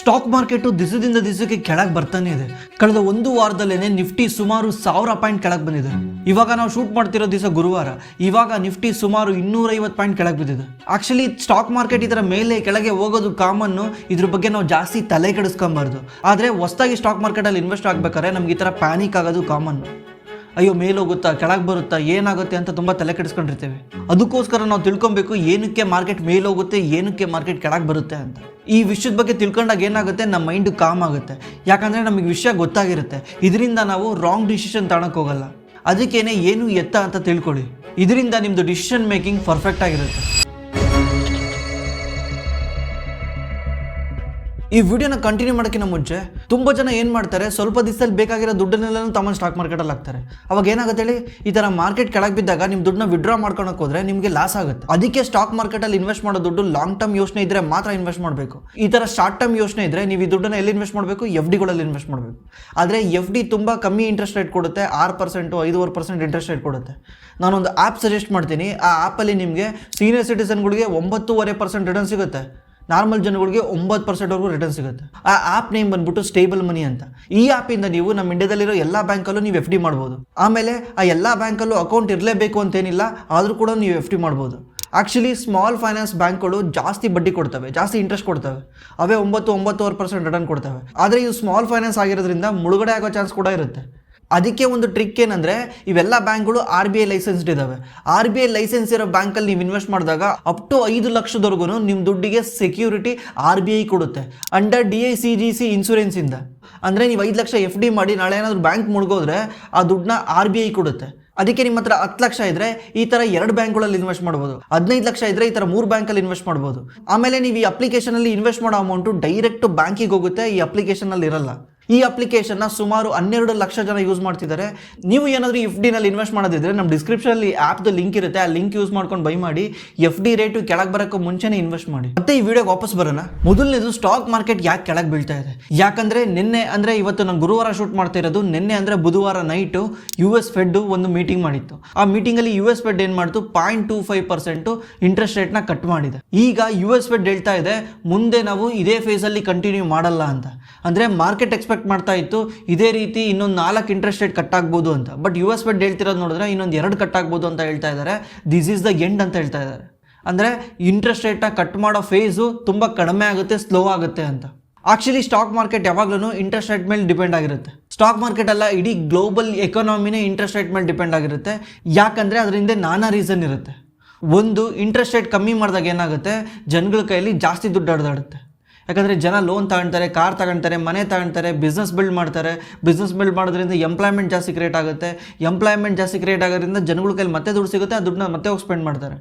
Stock market ದಿಸದಿಂದ ದಿಸಕ್ಕೆ ಕೆಳಗೆ ಬರ್ತಾನೆ ಇದೆ. ಕಳೆದ ಒಂದು ವಾರದಲ್ಲೇನೆ ನಿಫ್ಟಿ ಸುಮಾರು 1000 ಪಾಯಿಂಟ್ ಕೆಳಗೆ ಬಂದಿದೆ. ಇವಾಗ ನಾವು ಶೂಟ್ ಮಾಡ್ತಿರೋ ದಿವಸ ಗುರುವಾರ. ಇವಾಗ ನಿಫ್ಟಿ ಸುಮಾರು 250 ಪಾಯಿಂಟ್ ಕೆಳಗೆ ಬಿದ್ದಿದೆ. ಆಕ್ಚುಲಿ ಸ್ಟಾಕ್ ಮಾರ್ಕೆಟ್ ಈ ಥರ ಮೇಲೆ ಕೆಳಗೆ ಹೋಗೋದು ಕಾಮನ್ನು. ಇದ್ರ ಬಗ್ಗೆ ನಾವು ಜಾಸ್ತಿ ತಲೆ ಕೆಡಿಸ್ಕೊಂಬಾರ್ದು. ಆದರೆ ಹೊಸದಾಗಿ ಸ್ಟಾಕ್ ಮಾರ್ಕೆಟಲ್ಲಿ ಇನ್ವೆಸ್ಟ್ ಆಗ್ಬೇಕಾದ್ರೆ ನಮ್ಗೆ ಈ ಥರ ಪ್ಯಾನಿಕ್ ಆಗೋದು ಕಾಮನ್ನು. ಅಯ್ಯೋ ಮೇಲೆ ಹೋಗುತ್ತಾ ಕೆಳಗೆ ಬರುತ್ತಾ ಏನಾಗುತ್ತೆ ಅಂತ ತುಂಬ ತಲೆ ಕೆಡಿಸ್ಕೊಂಡಿರ್ತೇವೆ. ಅದಕ್ಕೋಸ್ಕರ ನಾವು ತಿಳ್ಕೊಬೇಕು ಏನಕ್ಕೆ ಮಾರ್ಕೆಟ್ ಮೇಲೆ ಹೋಗುತ್ತೆ, ಏನಕ್ಕೆ ಮಾರ್ಕೆಟ್ ಕೆಳಗೆ ಬರುತ್ತೆ ಅಂತ. ಈ ವಿಷಯದ ಬಗ್ಗೆ ತಿಳ್ಕೊಂಡಾಗ ಏನಾಗುತ್ತೆ, ನಮ್ಮ ಮೈಂಡು ಕಾಮ್ ಆಗುತ್ತೆ. ಯಾಕಂದರೆ ನಮಗೆ ವಿಷಯ ಗೊತ್ತಾಗಿರುತ್ತೆ. ಇದರಿಂದ ನಾವು ರಾಂಗ್ ಡಿಸಿಷನ್ ತಗೊಳಕ್ಕೆ ಹೋಗಲ್ಲ. ಅದಕ್ಕೇನೆ ಏನು ಎತ್ತ ಅಂತ ತಿಳ್ಕೊಳ್ಳಿ. ಇದರಿಂದ ನಿಮ್ಮದು ಡಿಸಿಷನ್ ಮೇಕಿಂಗ್ ಪರ್ಫೆಕ್ಟ್ ಆಗಿರುತ್ತೆ. ಈ ವಿಡಿಯೋನ ಕಂಟಿನ್ಯೂ ಮಾಡೋಕ್ಕಿಂತ ಮುಂಚೆ ತುಂಬ ಜನ ಏನು ಮಾಡ್ತಾರೆ, ಸ್ವಲ್ಪ ದಿವಸದಲ್ಲಿ ಬೇಕಾಗಿರೋ ದುಡ್ಡನ್ನೆಲ್ಲ ತಮ್ಮ ಸ್ಟಾಕ್ ಮಾರ್ಕೆಟಲ್ಲಿ ಹಾಕ್ತಾರೆ. ಅವಾಗ ಏನಾಗುತ್ತೆ ಹೇಳಿ, ಈ ಥರ ಮಾರ್ಕೆಟ್ ಕೆಳಗೆ ಬಿದ್ದಾಗ ನಿಮ್ಮ ದುಡ್ಡನ್ನ ವಿಡ್ರಾ ಮಾಡ್ಕೊಳಕ್ಕೆ ಹೋದ್ರೆ ನಿಮಗೆ ಲಾಸ್ ಆಗುತ್ತೆ. ಅದಕ್ಕೆ ಸ್ಟಾಕ್ ಮಾರ್ಕೆಟಲ್ಲಿ ಇನ್ವೆಸ್ಟ್ ಮಾಡೋ ದುಡ್ಡು ಲಾಂಗ್ ಟರ್ಮ್ ಯೋಚನೆ ಇದ್ದರೆ ಮಾತ್ರ ಇನ್ವೆಸ್ಟ್ ಮಾಡಬೇಕು. ಈ ಥರ ಶಾರ್ಟ್ ಟರ್ಮ್ ಯೋಚನೆ ಇದ್ದರೆ ನೀವು ಈ ದುಡ್ಡನ್ನ ಎಲ್ಲಿ ಇನ್ವೆಸ್ಟ್ ಮಾಡಬೇಕು, FDಗಳಲ್ಲಿ ಇನ್ವೆಸ್ಟ್ ಮಾಡಬೇಕು. ಆದರೆ FD ತುಂಬ ಕಮ್ಮಿ ಇಂಟ್ರೆಸ್ಟ್ ರೇಟ್ ಕೊಡುತ್ತೆ, 6%, 5% ಇಂಟ್ರೆಸ್ಟ್ ರೇಟ್ ಕೊಡುತ್ತೆ. ನಾನೊಂದು ಆ್ಯಪ್ ಸಜೆಸ್ಟ್ ಮಾಡ್ತೀನಿ. ಆ ಆ್ಯಪಲ್ಲಿ ನಿಮಗೆ ಸೀನಿಯರ್ ಸಿಟಿಸನ್ಗಳಿಗೆ 9.5% ರಿಟರ್ನ್ ಸಿಗುತ್ತೆ. ನಾರ್ಮಲ್ ಜನಗಳಿಗೆ 9%ವರೆಗೂ ರಿಟರ್ನ್ ಸಿಗುತ್ತೆ. ಆ ಆ್ಯಪ್ ನೇಮ್ ಬಂದ್ಬಿಟ್ಟು ಸ್ಟೇಬಲ್ ಮನಿ ಅಂತ. ಈ ಆ್ಯಪಿಂದ ನೀವು ನಮ್ಮ ಇಂಡಿಯಾದಲ್ಲಿರೋ ಎಲ್ಲ ಬ್ಯಾಂಕಲ್ಲೂ ನೀವು FD ಮಾಡ್ಬೋದು. ಆಮೇಲೆ ಆ ಎಲ್ಲ ಬ್ಯಾಂಕಲ್ಲೂ ಅಕೌಂಟ್ ಇರಲೇಬೇಕು ಅಂತೇನಿಲ್ಲ, ಆದರೂ ಕೂಡ ನೀವು FD ಮಾಡ್ಬೋದು. ಆ್ಯಕ್ಚುಲಿ ಸ್ಮಾಲ್ ಫೈನಾನ್ಸ್ ಬ್ಯಾಂಕ್ಗಳು ಜಾಸ್ತಿ ಬಡ್ಡಿ ಕೊಡ್ತವೆ, ಜಾಸ್ತಿ ಇಂಟ್ರೆಸ್ಟ್ ಕೊಡ್ತವೆ. ಅವೇ 9-9.5% ರಿಟರ್ನ್ ಕೊಡ್ತವೆ. ಆದರೆ ಇದು ಸ್ಮಾಲ್ ಫೈನಾನ್ಸ್ ಆಗಿರೋದ್ರಿಂದ ಮುಳುಗಡೆ ಆಗೋ ಚಾನ್ಸ್ ಕೂಡ ಇರುತ್ತೆ. ಅದಕ್ಕೆ ಒಂದು ಟ್ರಿಕ್ ಏನಂದರೆ, ಇವೆಲ್ಲ ಬ್ಯಾಂಕ್ಗಳು RBI ಲೈಸೆನ್ಸ್ಡ್ ಇದ್ದಾವೆ. RBI ಲೈಸೆನ್ಸ್ ಇರೋ ಬ್ಯಾಂಕಲ್ಲಿ ನೀವು ಇನ್ವೆಸ್ಟ್ ಮಾಡಿದಾಗ ಅಪ್ ಟು 5 ಲಕ್ಷದವರೆಗೂ ನಿಮ್ಮ ದುಡ್ಡಿಗೆ ಸೆಕ್ಯೂರಿಟಿ RBI ಕೊಡುತ್ತೆ, ಅಂಡರ್ DICGC ಇನ್ಶೂರೆನ್ಸಿಂದ. ಅಂದರೆ ನೀವು 5 ಲಕ್ಷ FD ಮಾಡಿ ನಾಳೆ ಏನಾದರೂ ಬ್ಯಾಂಕ್ ಮುಳುಗೋದ್ರೆ ಆ ದುಡ್ಡನ್ನ RBI ಕೊಡುತ್ತೆ. ಅದಕ್ಕೆ ನಿಮ್ಮ ಹತ್ರ 10 ಲಕ್ಷ ಇದ್ದರೆ ಈ ಥರ 2 ಬ್ಯಾಂಕ್ಗಳಲ್ಲಿ ಇನ್ವೆಸ್ಟ್ ಮಾಡ್ಬೋದು. 15 ಲಕ್ಷ ಇದ್ದರೆ ಈ ಥರ 3 ಬ್ಯಾಂಕಲ್ಲಿ ಇನ್ವೆಸ್ಟ್ ಮಾಡ್ಬೋದು. ಆಮೇಲೆ ನೀವು ಈ ಅಪ್ಲಿಕೇಶನಲ್ಲಿ ಇನ್ವೆಸ್ಟ್ ಮಾಡೋ ಅಮೌಂಟು ಡೈರೆಕ್ಟ್ ಬ್ಯಾಂಕಿಗೆ ಹೋಗುತ್ತೆ, ಈ ಅಪ್ಲಿಕೇಶನಲ್ಲಿ ಇರಲ್ಲ. ಈ ಅಪ್ಲಿಕೇಶನ್ನ ಸುಮಾರು 12 ಲಕ್ಷ ಜನ ಯೂಸ್ ಮಾಡ್ತಿದ್ದಾರೆ. ನೀವು ಏನಾದರೂ FDನಲ್ಲಿ ಇನ್ವೆಸ್ಟ್ ಮಾಡೋದಿದ್ರೆ ನಮ್ಮ ಡಿಸ್ಕ್ರಿಪ್ಷನಲ್ಲಿ ಆ್ಯಪ್ದು ಲಿಂಕ್ ಇರುತ್ತೆ. ಆ ಲಿಂಕ್ ಯೂಸ್ ಮಾಡ್ಕೊಂಡು ಬೈ ಮಾಡಿ. FD ರೇಟು ಕೆಳಗೆ ಬರೋಕ್ಕೂ ಮುಂಚೆನೇ ಇನ್ವೆಸ್ಟ್ ಮಾಡಿ. ಮತ್ತೆ ಈ ವಿಡಿಯೋಗೆ ವಾಪಸ್ ಬರೋಣ. ಮೊದಲನೇದು, ಸ್ಟಾಕ್ ಮಾರ್ಕೆಟ್ ಯಾಕೆ ಕೆಳಗೆ ಬೀಳ್ತಾ ಇದೆ? ಯಾಕಂದರೆ ನಿನ್ನೆ ಅಂದರೆ ಇವತ್ತು ನಾನು ಗುರುವಾರ ಶೂಟ್ ಮಾಡ್ತಾ ಇರೋದು. ನಿನ್ನೆ ಅಂದರೆ ಬುಧವಾರ ನೈಟು US ಫೆಡ್ ಒಂದು ಮೀಟಿಂಗ್ ಮಾಡಿತ್ತು. ಆ ಮೀಟಿಂಗಲ್ಲಿ US ಫೆಡ್ ಏನು ಮಾಡ್ತು, 0.25% ಇಂಟ್ರೆಸ್ಟ್ ರೇಟ್ನ ಕಟ್ ಮಾಡಿದೆ. ಈಗ US ಫೆಡ್ ಹೇಳ್ತಾ ಇದೆ ಮುಂದೆ ನಾವು ಇದೇ ಫೇಸಲ್ಲಿ ಕಂಟಿನ್ಯೂ ಮಾಡಲ್ಲ ಅಂತ. ಅಂದರೆ ಮಾರ್ಕೆಟ್ ಎಕ್ಸ್ಪೆಕ್ಟ್ ಮಾಡ್ತಾ ಇತ್ತು ಇದೇ ರೀತಿ ಇನ್ನೊಂದು 4 ಇಂಟ್ರೆಸ್ಟ್ ರೇಟ್ ಕಟ್ ಆಗ್ಬೋದು ಅಂತ. ಬಟ್ US ಫೆಡ್ ಹೇಳ್ತಿರೋದು ನೋಡಿದ್ರೆ ಇನ್ನೊಂದು 2 ಕಟ್ ಆಗ್ಬೋದು ಅಂತ ಹೇಳ್ತಾ ಇದ್ದಾರೆ. ದಿಸ್ ಈಸ್ ದ ಎಂಡ್ ಅಂತ ಹೇಳ್ತಾ ಇದ್ದಾರೆ. ಅಂದರೆ ಇಂಟ್ರೆಸ್ಟ್ ರೇಟ್ನ ಕಟ್ ಮಾಡೋ ಫೇಸು ತುಂಬ ಕಡಿಮೆ ಆಗುತ್ತೆ, ಸ್ಲೋ ಆಗುತ್ತೆ ಅಂತ. ಆಕ್ಚುಲಿ ಸ್ಟಾಕ್ ಮಾರ್ಕೆಟ್ ಯಾವಾಗಲೂ ಇಂಟ್ರೆಸ್ಟ್ ರೇಟ್ ಮೇಲೆ ಡಿಪೆಂಡ್ ಆಗಿರುತ್ತೆ. ಸ್ಟಾಕ್ ಮಾರ್ಕೆಟ್ ಅಲ್ಲ, ಇಡೀ ಗ್ಲೋಬಲ್ ಎಕಾನಮಿನೇ ಇಂಟ್ರೆಸ್ಟ್ ರೇಟ್ ಮೇಲೆ ಡಿಪೆಂಡ್ ಆಗಿರುತ್ತೆ. ಯಾಕಂದರೆ ಅದರಿಂದ ನಾನಾ ರೀಸನ್ ಇರುತ್ತೆ. ಒಂದು, ಇಂಟ್ರೆಸ್ಟ್ ರೇಟ್ ಕಮ್ಮಿ ಮಾಡಿದಾಗ ಏನಾಗುತ್ತೆ, ಜನಗಳ ಕೈಯಲ್ಲಿ ಜಾಸ್ತಿ ದುಡ್ಡು ಹರಿದಾಡುತ್ತೆ. ಯಾಕಂದರೆ ಜನ ಲೋನ್ ತಗೊಳ್ತಾರೆ, ಕಾರ್ ತಗೊಳ್ತಾರೆ, ಮನೆ ತಗೊಳ್ತಾರೆ, ಬಿಸ್ನೆಸ್ ಬಿಲ್ಡ್ ಮಾಡ್ತಾರೆ. ಬಿಸ್ನೆಸ್ ಬಿಲ್ಡ್ ಮಾಡೋದ್ರಿಂದ ಎಂಪ್ಲಾಯ್ಮೆಂಟ್ ಜಾಸ್ತಿ ಕ್ರಿಯೇಟ್ ಆಗುತ್ತೆ. ಎಂಪ್ಲಾಯ್ಮೆಂಟ್ ಜಾಸ್ತಿ ಕ್ರಿಯೇಟ್ ಆಗೋದ್ರಿಂದ ಜನಗಳ ಕೈಲಿ ಮತ್ತೆ ದುಡ್ಡು ಸಿಗುತ್ತೆ. ಆ ದುಡ್ಡನ್ನ ಮತ್ತೆ ಹೋಗಿ ಸ್ಪೆಂಡ್ ಮಾಡ್ತಾರೆ.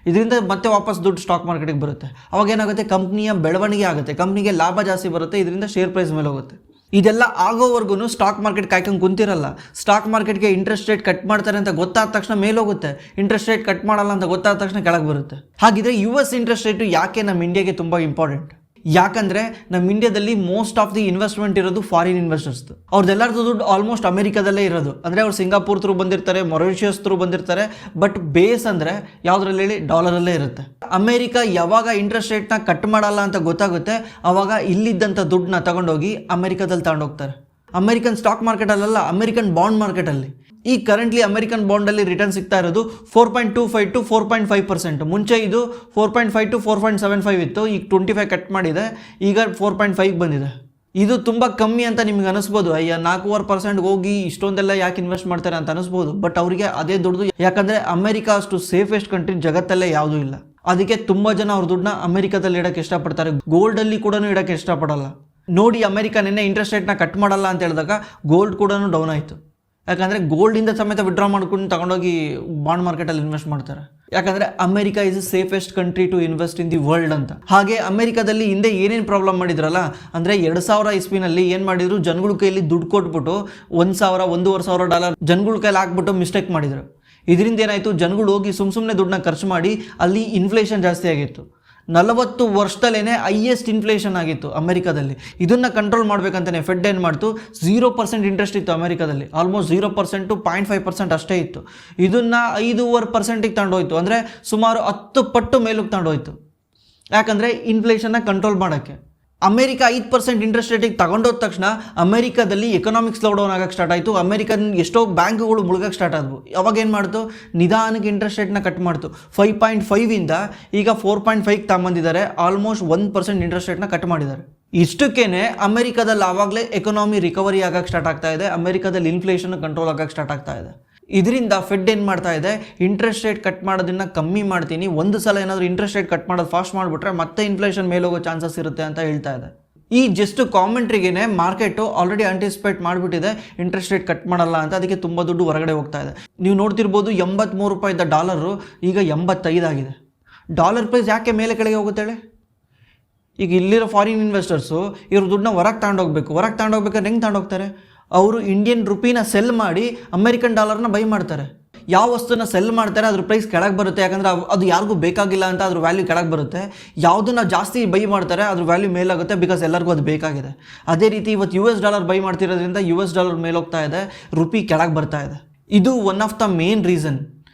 ಇದರಿಂದ ಮತ್ತೆ ವಾಪಸ್ ದುಡ್ಡು ಸ್ಟಾಕ್ ಮಾರ್ಕೆಟಿಗೆ ಬರುತ್ತೆ. ಅವಾಗ ಏನಾಗುತ್ತೆ, ಕಂಪ್ನಿಯ ಬೆಳವಣಿಗೆ ಆಗುತ್ತೆ, ಕಂಪ್ನಿಗೆ ಲಾಭ ಜಾಸ್ತಿ ಬರುತ್ತೆ. ಇದರಿಂದ ಶೇರ್ ಪ್ರೈಸ್ ಮೇಲೆ ಹೋಗುತ್ತೆ. ಇದೆಲ್ಲ ಆಗೋವರೆಗೂ ಸ್ಟಾಕ್ ಮಾರ್ಕೆಟ್ ಕಾಯ್ಕೊಂಡು ಕುಂತಿರಲ್ಲ. ಸ್ಟಾಕ್ ಮಾರ್ಕೆಟ್ಗೆ ಇಂಟ್ರೆಸ್ಟ್ ರೇಟ್ ಕಟ್ ಮಾಡ್ತಾರೆ ಅಂತ ಗೊತ್ತಾದ ತಕ್ಷಣ ಮೇಲೆ ಹೋಗುತ್ತೆ, ಇಂಟ್ರೆಸ್ಟ್ ರೇಟ್ ಕಟ್ ಮಾಡಲ್ಲ ಅಂತ ಗೊತ್ತಾದ ತಕ್ಷಣ ಕೆಳಗೆ ಬರುತ್ತೆ. ಹಾಗಿದ್ರೆ US ಇಂಟ್ರೆಸ್ಟ್ ರೇಟು ಯಾಕೆ ನಮ್ಮ ಇಂಡಿಯಾಗೆ ತುಂಬ ಇಂಪಾರ್ಟೆಂಟ್? ಯಾಕಂದರೆ ನಮ್ಮ ಇಂಡಿಯಾದಲ್ಲಿ ಮೋಸ್ಟ್ ಆಫ್ ದಿ ಇನ್ವೆಸ್ಟ್ಮೆಂಟ್ ಇರೋದು ಫಾರಿನ್ ಇನ್ವೆಸ್ಟರ್ಸ್ದು. ಅವ್ರದ್ದೆಲ್ಲರದ್ದು ದುಡ್ಡು ಆಲ್ಮೋಸ್ಟ್ ಅಮೆರಿಕಾದಲ್ಲೇ ಇರೋದು. ಅಂದರೆ ಅವ್ರು ಸಿಂಗಾಪುರ್ ಥ್ರೂ ಬಂದಿರ್ತಾರೆ, ಮೊರಿಷಿಯಸ್ ಥ್ರೂ ಬಂದಿರ್ತಾರೆ. ಬಟ್ ಬೇಸ್ ಅಂದರೆ ಯಾವುದ್ರಲ್ಲಿ ಹೇಳಿ, ಡಾಲರಲ್ಲೇ ಇರುತ್ತೆ. ಅಮೆರಿಕ ಯಾವಾಗ ಇಂಟ್ರೆಸ್ಟ್ ರೇಟ್ನ ಕಟ್ ಮಾಡಲ್ಲ ಅಂತ ಗೊತ್ತಾಗುತ್ತೆ, ಆವಾಗ ಇಲ್ಲಿದ್ದಂಥ ದುಡ್ಡನ್ನ ತಗೊಂಡೋಗಿ ಅಮೆರಿಕಾದಲ್ಲಿ ತಗೊಂಡೋಗ್ತಾರೆ. ಅಮೆರಿಕನ್ ಸ್ಟಾಕ್ ಮಾರ್ಕೆಟಲ್ಲ, ಅಮೆರಿಕನ್ ಬಾಂಡ್ ಮಾರ್ಕೆಟಲ್ಲಿ. ಈ ಕರೆಂಟ್ಲಿ ಅಮೆರಿಕನ್ ಬಾಂಡಲ್ಲಿ ರಿಟರ್ನ್ ಸಿಗ್ತಾ ಇರೋದು 4.25 to 4.5%. ಮುಂಚೆ ಇದು 4.5 to 4.75 ಇತ್ತು. ಈಗ 25 ಕಟ್ ಮಾಡಿದೆ, ಈಗ 4.5 ಬಂದಿದೆ. ಇದು ತುಂಬ ಕಮ್ಮಿ ಅಂತ ನಿಮ್ಗೆ ಅನಿಸ್ಬೋದು. ಅಯ್ಯ 4.25% ಹೋಗಿ ಇಷ್ಟೊಂದೆಲ್ಲ ಯಾಕೆ ಇನ್ವೆಸ್ಟ್ ಮಾಡ್ತಾರೆ ಅಂತ ಅನಿಸ್ಬೋದು. ಬಟ್ ಅವರಿಗೆ ಅದೇ ದೊಡ್ಡದು. ಯಾಕಂದರೆ ಅಮೆರಿಕ ಅಷ್ಟು ಸೇಫೆಸ್ಟ್ ಕಂಟ್ರಿ ಜಗತ್ತಲ್ಲೇ ಯಾವುದೂ ಇಲ್ಲ. ಅದಕ್ಕೆ ತುಂಬ ಜನ ಅವ್ರ ದುಡ್ಡನ್ನ ಅಮೆರಿಕದಲ್ಲಿ ಇಡೋಕ್ಕೆ ಇಷ್ಟಪಡ್ತಾರೆ. ಗೋಲ್ಡಲ್ಲಿ ಕೂಡ ಇಡೋಕ್ಕೆ ಇಷ್ಟಪಡಲ್ಲ. ನೋಡಿ, ಅಮೆರಿಕ ನಿನ್ನೆ ಇಂಟ್ರೆಸ್ಟ್ ರೇಟ್ನ ಕಟ್ ಮಾಡಲ್ಲ ಅಂತ ಹೇಳಿದಾಗ ಗೋಲ್ಡ್ ಕೂಡ ಡೌನ್ ಆಯಿತು. ಯಾಕಂದರೆ ಗೋಲ್ಡಿಂದ ಸಮೇತ ವಿಡ್ರಾ ಮಾಡ್ಕೊಂಡು ತಗೊಂಡೋಗಿ ಬಾಂಡ್ ಮಾರ್ಕೆಟಲ್ಲಿ ಇನ್ವೆಸ್ಟ್ ಮಾಡ್ತಾರೆ. ಯಾಕಂದರೆ America is safest country to invest in the world ಅಂತ. ಹಾಗೆ ಅಮೆರಿಕದಲ್ಲಿ ಹಿಂದೆ ಏನೇನು ಪ್ರಾಬ್ಲಮ್ ಮಾಡಿದ್ರಲ್ಲ, ಅಂದರೆ 2000 ಇಸ್ವಿನಲ್ಲಿ ಏನು ಮಾಡಿದ್ರು, ಜನಗಳ ಕೈಯಲ್ಲಿ ದುಡ್ಡು ಕೊಟ್ಬಿಟ್ಟು $1,000-1,500 ಜನಗಳ ಕೈಲಿ ಹಾಕ್ಬಿಟ್ಟು ಮಿಸ್ಟೇಕ್ ಮಾಡಿದರು. ಇದರಿಂದ ಏನಾಯಿತು, ಜನಗಳು ಹೋಗಿ ಸುಮ್ಮನೆ ದುಡ್ಡನ್ನ ಖರ್ಚು ಮಾಡಿ ಅಲ್ಲಿ ಇನ್ಫ್ಲೇಷನ್ ಜಾಸ್ತಿ ಆಗಿತ್ತು. 40 ವರ್ಷದಲ್ಲೇ ಹೈಯೆಸ್ಟ್ ಇನ್ಫ್ಲೇಷನ್ ಆಗಿತ್ತು ಅಮೆರಿಕಾದಲ್ಲಿ. ಇದನ್ನು ಕಂಟ್ರೋಲ್ ಮಾಡಬೇಕಂತಲೇ ಫೆಡ್ ಏನು ಮಾಡ್ತು, 0% ಇಂಟ್ರೆಸ್ಟ್ ಇತ್ತು ಅಮೆರಿಕಾದಲ್ಲಿ. ಆಲ್ಮೋಸ್ಟ್ 0% to 0.5% ಅಷ್ಟೇ ಇತ್ತು. ಇದನ್ನು 5.5%ಗೆ ತಗೊಂಡೋಯ್ತು. ಅಂದರೆ ಸುಮಾರು 10 ಪಟ್ಟು ಮೇಲಕ್ಕೆ ತಗೊಂಡೋಯ್ತು. ಯಾಕಂದರೆ ಇನ್ಫ್ಲೇಷನ್ನ ಕಂಟ್ರೋಲ್ ಮಾಡೋಕ್ಕೆ. ಅಮೆರಿಕ 5% ಇಂಟ್ರೆಸ್ಟ್ ರೇಟಿಗೆ ತಗೊಂಡೋದ ತಕ್ಷಣ ಅಮೆರಿಕಾದಲ್ಲಿ ಎಕನಾಮಿಕ್ ಸ್ಲೋ ಡೌನ್ ಆಗಕ್ಕೆ ಸ್ಟಾರ್ಟ್ ಆಯಿತು. ಅಮೆರಿಕನ್ ಎಷ್ಟೋ ಬ್ಯಾಂಕ್ಗಳು ಮುಳುಗಕ್ಕೆ ಸ್ಟಾರ್ಟ್ ಆದವು. ಅವಾಗ ಏನು ಮಾಡ್ತು, ನಿಧಾನಕ್ಕೆ ಇಂಟ್ರೆಸ್ಟ್ ರೇಟ್ನ ಕಟ್ ಮಾಡ್ತು. 5.5ಇಂದ ಈಗ 4.5ಗೆ ತಗೊಂಬಂದಿದ್ದಾರೆ. ಆಲ್ಮೋಸ್ಟ್ 1% ಇಂಟ್ರೆಸ್ಟ್ ರೇಟ್ನ ಕಟ್ ಮಾಡಿದ್ದಾರೆ. ಇಷ್ಟಕ್ಕೇನೆ ಅಮೆರಿಕಾದಲ್ಲಿ ಆವಾಗಲೇ ಎಕನಾಮಿ ರಿಕವರಿ ಆಗಕ್ಕೆ ಸ್ಟಾರ್ಟ್ ಆಗ್ತಾ ಇದೆ. ಅಮೆರಿಕಾದಲ್ಲಿ ಇನ್ಫ್ಲೇಷನ್ ಕಂಟ್ರೋಲ್ ಆಗಕ್ಕೆ ಸ್ಟಾರ್ಟ್ ಆಗ್ತಾ ಇದೆ. ಇದರಿಂದ ಫೆಡ್ ಏನು ಮಾಡ್ತಾ ಇದೆ, ಇಂಟ್ರೆಸ್ಟ್ ರೇಟ್ ಕಟ್ ಮಾಡೋದನ್ನು ಕಮ್ಮಿ ಮಾಡ್ತೀನಿ, ಒಂದು ಸಲ ಏನಾದರೂ ಇಂಟ್ರೆಸ್ಟ್ ರೇಟ್ ಕಟ್ ಮಾಡೋದು ಫಾಸ್ಟ್ ಮಾಡಿಬಿಟ್ರೆ ಮತ್ತೆ ಇನ್ಫ್ಲೇಷನ್ ಮೇಲೆ ಹೋಗೋ ಚಾನ್ಸಸ್ ಇರುತ್ತೆ ಅಂತ ಹೇಳ್ತಾ ಇದೆ. ಈ ಜಸ್ಟ್ ಕಾಮೆಂಟ್ರಿಗೇನೆ ಮಾರ್ಕೆಟು ಆಲ್ರೆಡಿ ಆಂಟಿಸಿಪೇಟ್ ಮಾಡಿಬಿಟ್ಟಿದೆ ಇಂಟ್ರೆಸ್ಟ್ ರೇಟ್ ಕಟ್ ಮಾಡಲ್ಲ ಅಂತ. ಅದಕ್ಕೆ ತುಂಬ ದುಡ್ಡು ಹೊರಗಡೆ ಹೋಗ್ತಾ ಇದೆ. ನೀವು ನೋಡ್ತಿರ್ಬೋದು, 83 ರೂಪಾಯಿ ಇದ್ದ ಡಾಲರು ಈಗ 85 ಆಗಿದೆ. ಡಾಲರ್ ಪ್ರೈಸ್ ಯಾಕೆ ಮೇಲೆ ಕೆಳಗೆ ಹೋಗುತ್ತೆ? ಈಗ ಇಲ್ಲಿರೋ ಫಾರಿನ್ ಇನ್ವೆಸ್ಟರ್ಸು ಇವ್ರ ದುಡ್ಡನ್ನ ಹೊರಗೆ ತಗೊಂಡೋಗ್ಬೇಕು. ಹೊರಗೆ ತಗೊಂಡೋಗ್ಬೇಕಾದ್ರೆ ಹೆಂಗೆ ತಗೊಂಡೋಗ್ತಾರೆ? ಅವರು ಇಂಡಿಯನ್ ರುಪೀನ ಸೆಲ್ ಮಾಡಿ ಅಮೆರಿಕನ್ ಡಾಲರ್ನ ಬೈ ಮಾಡ್ತಾರೆ. ಯಾವ ವಸ್ತುನ ಸೆಲ್ ಮಾಡ್ತಾರೆ ಅದ್ರ ಪ್ರೈಸ್ ಕೆಳಗೆ ಬರುತ್ತೆ, ಯಾಕಂದರೆ ಅದು ಯಾರಿಗೂ ಬೇಕಾಗಿಲ್ಲ ಅಂತ ಅದ್ರ ವ್ಯಾಲ್ಯೂ ಕೆಳಗೆ ಬರುತ್ತೆ. ಯಾವುದನ್ನ ಜಾಸ್ತಿ ಬೈ ಮಾಡ್ತಾರೆ ಅದ್ರ ವ್ಯಾಲ್ಯೂ ಮೇಲಾಗುತ್ತೆ, ಬಿಕಾಸ್ ಎಲ್ಲರಿಗೂ ಅದು ಬೇಕಾಗಿದೆ. ಅದೇ ರೀತಿ ಇವತ್ತು US ಡಾಲರ್ ಬೈ ಮಾಡ್ತಿರೋದ್ರಿಂದ US ಡಾಲರ್ ಮೇಲೋಗ್ತಾ ಇದೆ, ರುಪಿ ಕೆಳಗೆ ಬರ್ತಾ ಇದೆ. ಇದು one of the main reason.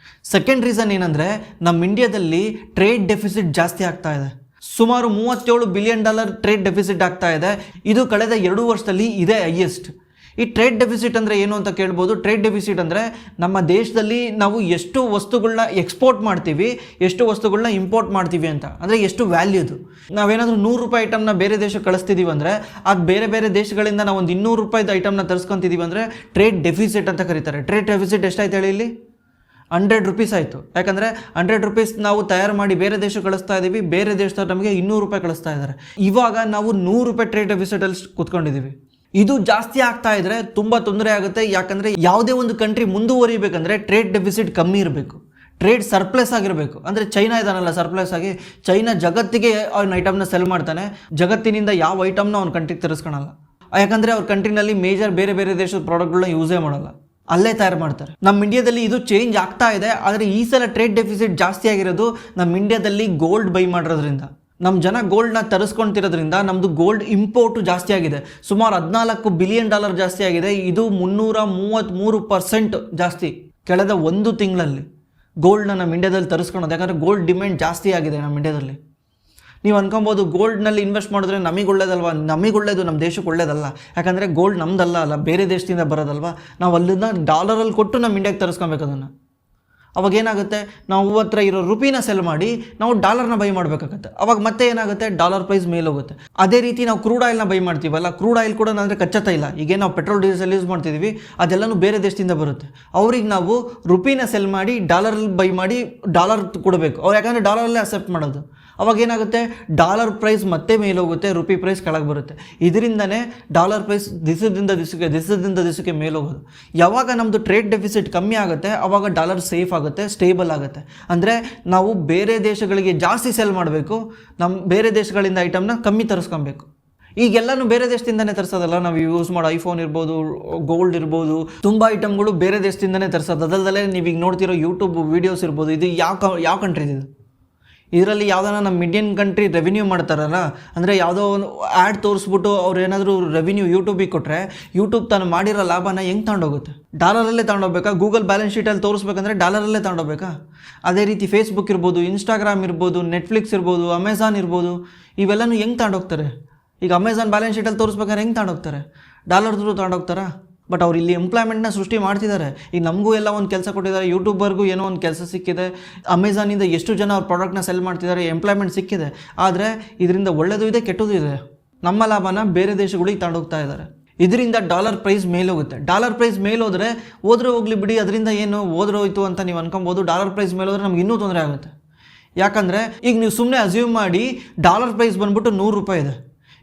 Second reason ಏನಂದರೆ, ನಮ್ಮ ಇಂಡಿಯಾದಲ್ಲಿ ಟ್ರೇಡ್ ಡೆಫಿಸಿಟ್ ಜಾಸ್ತಿ ಆಗ್ತಾ ಇದೆ. ಸುಮಾರು $37 ಬಿಲಿಯನ್ ಟ್ರೇಡ್ ಡೆಫಿಸಿಟ್ ಆಗ್ತಾ ಇದೆ. ಇದು ಕಳೆದ 2 ವರ್ಷದಲ್ಲಿ ಇದೇ ಹೈಯೆಸ್ಟ್. ಈ ಟ್ರೇಡ್ ಡೆಫಿಸಿಟ್ ಅಂದರೆ ಏನು ಅಂತ ಕೇಳ್ಬೋದು. ಟ್ರೇಡ್ ಡೆಫಿಸಿಟ್ ಅಂದರೆ ನಮ್ಮ ದೇಶದಲ್ಲಿ ನಾವು ಎಷ್ಟು ವಸ್ತುಗಳನ್ನ ಎಕ್ಸ್ಪೋರ್ಟ್ ಮಾಡ್ತೀವಿ, ಎಷ್ಟು ವಸ್ತುಗಳನ್ನ ಇಂಪೋರ್ಟ್ ಮಾಡ್ತೀವಿ ಅಂತ, ಅಂದರೆ ಎಷ್ಟು ವ್ಯಾಲ್ಯೂದು. ನಾವೇನಾದರೂ 100 ರೂಪಾಯಿ ಐಟಮ್ನ ಬೇರೆ ದೇಶಕ್ಕೆ ಕಳಿಸ್ತಿದ್ದೀವಿ ಅಂದರೆ ಅದು ಬೇರೆ ಬೇರೆ ದೇಶಗಳಿಂದ ನಾವು ಒಂದು 200 ರೂಪಾಯಿದ ಐಟಮ್ನ ತರಿಸ್ಕೊತಿದ್ದೀವಿ ಅಂದರೆ ಟ್ರೇಡ್ ಡೆಫಿಸಿಟ್ ಅಂತ ಕರೀತಾರೆ. ಟ್ರೇಡ್ ಡೆಫಿಸಿಟ್ ಎಷ್ಟಾಯ್ತು ಹೇಳಿ ಇಲ್ಲಿ? 100 ರೂಪೀಸ್ ಆಯಿತು. ಯಾಕಂದರೆ 100 ರೂಪೀಸ್ ನಾವು ತಯಾರು ಮಾಡಿ ಬೇರೆ ದೇಶಕ್ಕೆ ಕಳಿಸ್ತಾ ಇದ್ದೀವಿ, ಬೇರೆ ದೇಶದವ್ರು ನಮಗೆ 200 ರೂಪಾಯಿ ಕಳಿಸ್ತಾ ಇದ್ದಾರೆ. ಇವಾಗ ನಾವು 100 ರೂಪಾಯಿ ಟ್ರೇಡ್ ಡೆಫಿಸಿಟಲ್ಲಿ ಕೂತ್ಕೊಂಡಿದ್ದೀವಿ. ಇದು ಜಾಸ್ತಿ ಆಗ್ತಾ ಇದ್ರೆ ತುಂಬ ತೊಂದರೆ ಆಗುತ್ತೆ. ಯಾಕಂದರೆ ಯಾವುದೇ ಒಂದು ಕಂಟ್ರಿ ಮುಂದುವರಿಬೇಕಂದ್ರೆ ಟ್ರೇಡ್ ಡೆಫಿಸಿಟ್ ಕಮ್ಮಿ ಇರಬೇಕು, ಟ್ರೇಡ್ ಸರ್ಪ್ಲೆಸ್ ಆಗಿರಬೇಕು. ಅಂದರೆ ಚೈನಾ ಇದಾನಲ್ಲ ಸರ್ಪ್ಲೆಸ್ ಆಗಿ, ಚೈನಾ ಜಗತ್ತಿಗೆ ಅವ್ನ ಐಟಮ್ನ ಸೆಲ್ ಮಾಡ್ತಾನೆ, ಜಗತ್ತಿನಿಂದ ಯಾವ ಐಟಮ್ನ ಅವ್ನ ಕಂಟ್ರಿಗೆ ತರಿಸ್ಕೊಳಲ್ಲ. ಯಾಕಂದರೆ ಅವ್ರ ಕಂಟ್ರಿನಲ್ಲಿ ಮೇಜರ್ ಬೇರೆ ಬೇರೆ ದೇಶದ ಪ್ರಾಡಕ್ಟ್ಗಳನ್ನ ಯೂಸೇ ಮಾಡಲ್ಲ, ಅಲ್ಲೇ ತಯಾರು ಮಾಡ್ತಾರೆ. ನಮ್ಮ ಇಂಡಿಯಾದಲ್ಲಿ ಇದು ಚೇಂಜ್ ಆಗ್ತಾ ಇದೆ. ಆದರೆ ಈ ಸಲ ಟ್ರೇಡ್ ಡೆಫಿಸಿಟ್ ಜಾಸ್ತಿ ಆಗಿರೋದು ನಮ್ಮ ಇಂಡಿಯಾದಲ್ಲಿ ಗೋಲ್ಡ್ ಬೈ ಮಾಡೋದ್ರಿಂದ. ನಮ್ಮ ಜನ ಗೋಲ್ಡ್ನ ತರಿಸ್ಕೊತಿರೋದ್ರಿಂದ ನಮ್ಮದು ಗೋಲ್ಡ್ ಇಂಪೋರ್ಟು ಜಾಸ್ತಿ ಆಗಿದೆ. ಸುಮಾರು $14 ಬಿಲಿಯನ್ ಜಾಸ್ತಿ ಆಗಿದೆ. ಇದು 333% ಜಾಸ್ತಿ ಕಳೆದ 1 ತಿಂಗಳಲ್ಲಿ ಗೋಲ್ಡ್ನ ನಮ್ಮ ಇಂಡಿಯಾದಲ್ಲಿ ತರಿಸ್ಕೊಳೋದು. ಯಾಕಂದರೆ ಗೋಲ್ಡ್ ಡಿಮ್ಯಾಂಡ್ ಜಾಸ್ತಿ ಆಗಿದೆ ನಮ್ಮ ಇಂಡಿಯಾದಲ್ಲಿ. ನೀವು ಅನ್ಕೊಬೋದು ಗೋಲ್ಡ್ನಲ್ಲಿ ಇನ್ವೆಸ್ಟ್ ಮಾಡಿದ್ರೆ ನಮಗೆ ಒಳ್ಳೇದಲ್ವಾ? ನಮಗೆ ಒಳ್ಳೇದು, ನಮ್ಮ ದೇಶಕ್ಕೆ ಒಳ್ಳೇದಲ್ಲ. ಯಾಕಂದರೆ ಗೋಲ್ಡ್ ನಮ್ದಲ್ಲ, ಬೇರೆ ದೇಶದಿಂದ ಬರೋದಲ್ವ. ನಾವು ಅಲ್ಲಿಂದ ಡಾಲರಲ್ಲಿ ಕೊಟ್ಟು ನಮ್ಮ ಇಂಡಿಯಾಗೆ ತರಿಸ್ಕೊಬೇಕು ಅದನ್ನು. ಅವಾಗ ಏನಾಗುತ್ತೆ, ನಾವು ಹತ್ರ ಇರೋ ರುಪಿನ ಸೆಲ್ ಮಾಡಿ ನಾವು ಡಾಲರ್ನ ಬೈ ಮಾಡಬೇಕಾಗತ್ತೆ. ಅವಾಗ ಮತ್ತೆ ಏನಾಗುತ್ತೆ, ಡಾಲರ್ ಪ್ರೈಸ್ ಮೇಲೋಗುತ್ತೆ. ಅದೇ ರೀತಿ ನಾವು ಕ್ರೂಡ್ ಆಯಿಲ್ನ ಬೈ ಮಾಡ್ತೀವಲ್ಲ, ಕ್ರೂಡ್ ಆಯಿಲ್ ಕೂಡ ಅಂದರೆ ಕಚ್ಚಾ ತೈಲ, ಈಗ ನಾವು ಪೆಟ್ರೋಲ್ ಡೀಸೆಲ್ ಯೂಸ್ ಮಾಡ್ತಿದ್ದೀವಿ, ಅದೆಲ್ಲನೂ ಬೇರೆ ದೇಶದಿಂದ ಬರುತ್ತೆ. ಅವ್ರಿಗೆ ನಾವು ರುಪಿನ ಸೆಲ್ ಮಾಡಿ ಡಾಲರಲ್ಲಿ ಬೈ ಮಾಡಿ ಡಾಲರ್ ಕೊಡಬೇಕು ಅವ್ರು, ಯಾಕಂದರೆ ಡಾಲರಲ್ಲೇ ಅಕ್ಸೆಪ್ಟ್ ಮಾಡೋದು. ಅವಾಗ ಏನಾಗುತ್ತೆ, ಡಾಲರ್ ಪ್ರೈಸ್ ಮತ್ತೆ ಮೇಲೋಗುತ್ತೆ, ರುಪಿ ಪ್ರೈಸ್ ಕೆಳಗೆ ಬರುತ್ತೆ. ಇದರಿಂದನೇ ಡಾಲರ್ ಪ್ರೈಸ್ ದಿವಸದಿಂದ ದಿವಸಕ್ಕೆ ಮೇಲೋಗೋದು. ಯಾವಾಗ ನಮ್ಮದು ಟ್ರೇಡ್ ಡೆಫಿಸಿಟ್ ಕಮ್ಮಿ ಆಗುತ್ತೆ ಆವಾಗ ಡಾಲರ್ ಸೇಫ್ ಆಗುತ್ತೆ, ಸ್ಟೇಬಲ್ ಆಗುತ್ತೆ. ಅಂದರೆ ನಾವು ಬೇರೆ ದೇಶಗಳಿಗೆ ಜಾಸ್ತಿ ಸೆಲ್ ಮಾಡಬೇಕು, ನಮ್ಮ ಬೇರೆ ದೇಶಗಳಿಂದ ಐಟಮ್ನ ಕಮ್ಮಿ ತರಿಸ್ಕೊಬೇಕು. ಈಗೆಲ್ಲನೂ ಬೇರೆ ದೇಶದಿಂದನೇ ತರಿಸೋದಲ್ಲ. ನಾವು ಯೂಸ್ ಮಾಡೋ ಐಫೋನ್ ಇರ್ಬೋದು, ಗೋಲ್ಡ್ ಇರ್ಬೋದು, ತುಂಬ ಐಟಮ್ಗಳು ಬೇರೆ ದೇಶದಿಂದನೇ ತರಿಸೋದು. ಅದಲ್ಲದೆ ನೀವೀಗ ನೋಡ್ತಿರೋ ಯೂಟ್ಯೂಬ್ ವೀಡಿಯೋಸ್ ಇರ್ಬೋದು, ಇದು ಯಾವ ಕಂಟ್ರಿದು? ಇದರಲ್ಲಿ ಯಾವುದಾನ ನಮ್ಮ ಇಂಡಿಯನ್ ಕಂಟ್ರಿ ರೆವಿನ್ಯೂ ಮಾಡ್ತಾರಲ್ಲ, ಅಂದರೆ ಯಾವುದೋ ಒಂದು ಆ್ಯಡ್ ತೋರಿಸ್ಬಿಟ್ಟು ಅವ್ರು ಏನಾದರೂ ರೆವಿನ್ಯೂ ಯೂಟ್ಯೂಬಿಗೆ ಕೊಟ್ಟರೆ ಯೂಟ್ಯೂಬ್ ತಾನು ಮಾಡಿರೋ ಲಾಭನ ಹೆಂಗೆ ತಗೊಂಡೋಗುತ್ತೆ? ಡಾಲರಲ್ಲೇ ತಗೊಂಡೋಗ್ಬೇಕಾ? Google balance ಶೀಟಲ್ಲಿ ತೋರಿಸ್ಬೇಕಂದ್ರೆ ಡಾಲರಲ್ಲೇ ತಗೊಂಡೋಗ್ಬೇಕಾ? ಅದೇ ರೀತಿ ಫೇಸ್ಬುಕ್ ಇರ್ಬೋದು, ಇನ್ಸ್ಟಾಗ್ರಾಮ್ ಇರ್ಬೋದು, ನೆಟ್ಫ್ಲಿಕ್ಸ್ ಇರ್ಬೋದು, ಅಮೆಝಾನ್ ಇರ್ಬೋದು, ಇವೆಲ್ಲನೂ ಹೆಂಗೆ ತಗೊಂಡೋಗ್ತಾರೆ? ಈಗ ಅಮೆಝಾನ್ ಬ್ಯಾಲೆನ್ಸ್ ಶೀಟಲ್ಲಿ ತೋರಿಸ್ಬೇಕಾದ್ರೆ ಹೆಂಗೆ ತಗೊಂಡೋಗ್ತಾರೆ? ಡಾಲರ್ ಥ್ರೂ ತಗೊಂಡೋಗ್ತಾರಾ? ಬಟ್ ಅವ್ರು ಇಲ್ಲಿ ಎಂಪ್ಲಾಯ್ಮೆಂಟ್ನ ಸೃಷ್ಟಿ ಮಾಡ್ತಿದ್ದಾರೆ. ಈಗ ನಮಗೂ ಎಲ್ಲ ಒಂದು ಕೆಲಸ ಕೊಟ್ಟಿದ್ದಾರೆ, ಯೂಟ್ಯೂಬರ್ಗೂ ಏನೋ ಒಂದು ಕೆಲಸ ಸಿಕ್ಕಿದೆ, ಅಮೆಝಾನಿಂದ ಎಷ್ಟು ಜನ ಅವ್ರ ಪ್ರಾಡಕ್ಟ್ನ ಸೆಲ್ ಮಾಡ್ತಿದ್ದಾರೆ, ಎಂಪ್ಲಾಯ್ಮೆಂಟ್ ಸಿಕ್ಕಿದೆ. ಆದರೆ ಇದರಿಂದ ಒಳ್ಳೆಯದು ಇದೆ, ಕೆಟ್ಟದ್ದು ಇದೆ. ನಮ್ಮ ಲಾಭನ ಬೇರೆ ದೇಶಗಳಿಗೆ ತಗೊಂಡೋಗ್ತಾ ಇದ್ದಾರೆ. ಇದರಿಂದ ಡಾಲರ್ ಪ್ರೈಸ್ ಮೇಲೋಗುತ್ತೆ. ಡಾಲರ್ ಪ್ರೈಸ್ ಮೇಲೋದ್ರೆ ಹೋಗಲಿ ಬಿಡಿ, ಅದರಿಂದ ಏನು ಹೋಯ್ತು ಅಂತ ನೀವು ಅನ್ಕೊಬೋದು. ಡಾಲರ್ ಪ್ರೈಸ್ ಮೇಲೋದ್ರೆ ನಮ್ಗೆ ಇನ್ನೂ ತೊಂದರೆ ಆಗುತ್ತೆ. ಯಾಕಂದರೆ ಈಗ ನೀವು ಸುಮ್ಮನೆ ಅಸ್ಯೂಮ್ ಮಾಡಿ ಡಾಲರ್ ಪ್ರೈಸ್ ಬಂದ್ಬಿಟ್ಟು $100 ಇದೆ,